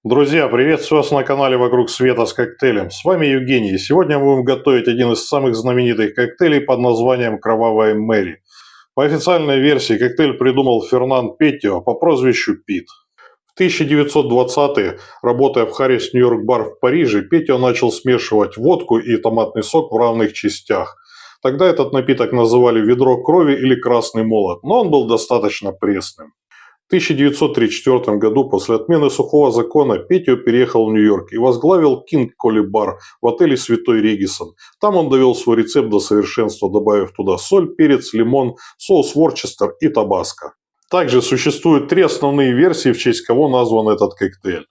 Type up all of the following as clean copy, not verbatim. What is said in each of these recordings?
Друзья, приветствую вас на канале «Вокруг света» с коктейлем. С вами Евгений. И сегодня мы будем готовить один из самых знаменитых коктейлей под названием «Кровавая Мэри». По официальной версии коктейль придумал Фернан Петтио по прозвищу Пит. В 1920-е, работая в Харрис Нью-Йорк бар в Париже, Петтио начал смешивать водку и томатный сок в равных частях. Тогда этот напиток называли «ведро крови» или «красный молот», но он был достаточно пресным. В 1934 году после отмены сухого закона Петтио переехал в Нью-Йорк и возглавил Кинг Коли бар в отеле Святой Регисон. Там он довел свой рецепт до совершенства, добавив туда соль, перец, лимон, соус Ворчестер и табаско. Также существуют три основные версии, в честь кого назван этот коктейль.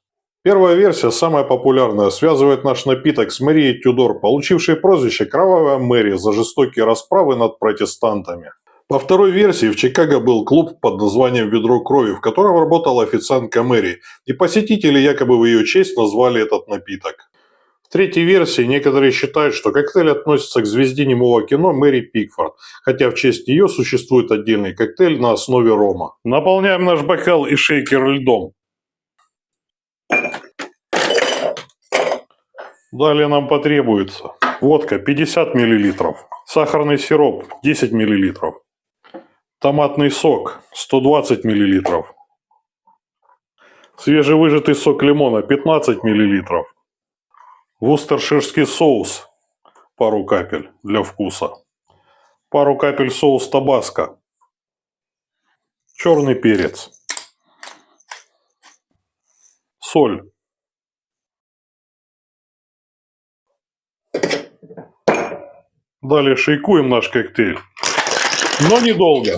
Первая версия, самая популярная, связывает наш напиток с Мэрией Тюдор, получившей прозвище «Кровавая Мэри» за жестокие расправы над протестантами. По второй версии в Чикаго был клуб под названием «Ведро крови», в котором работала официантка Мэри, и посетители якобы в ее честь назвали этот напиток. В третьей версии некоторые считают, что коктейль относится к звезде немого кино Мэри Пикфорд, хотя в честь нее существует отдельный коктейль на основе рома. Наполняем наш бокал и шейкер льдом. Далее нам потребуется водка 50 мл, сахарный сироп 10 мл. Томатный сок 120 мл. Свежевыжатый сок лимона 15 мл. Вустерширский соус пару капель для вкуса. Пару капель соус табаско. Черный перец. Соль. Далее шейкуем наш коктейль. Но недолго.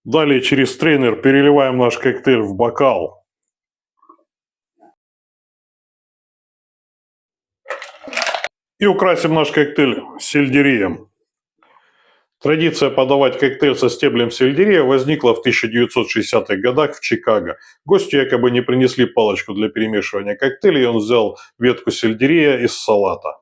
Далее через стрейнер переливаем наш коктейль в бокал. И украсим наш коктейль сельдереем. Традиция подавать коктейль со стеблем сельдерея возникла в 1960-х годах в Чикаго. Гостю якобы не принесли палочку для перемешивания коктейлей, и он взял ветку сельдерея из салата.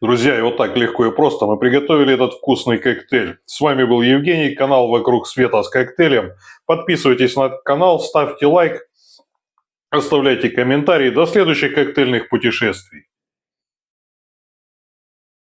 Друзья, и вот так легко и просто мы приготовили этот вкусный коктейль. С вами был Евгений, канал «Вокруг света» с коктейлем. Подписывайтесь на канал, ставьте лайк, оставляйте комментарии. До следующих коктейльных путешествий.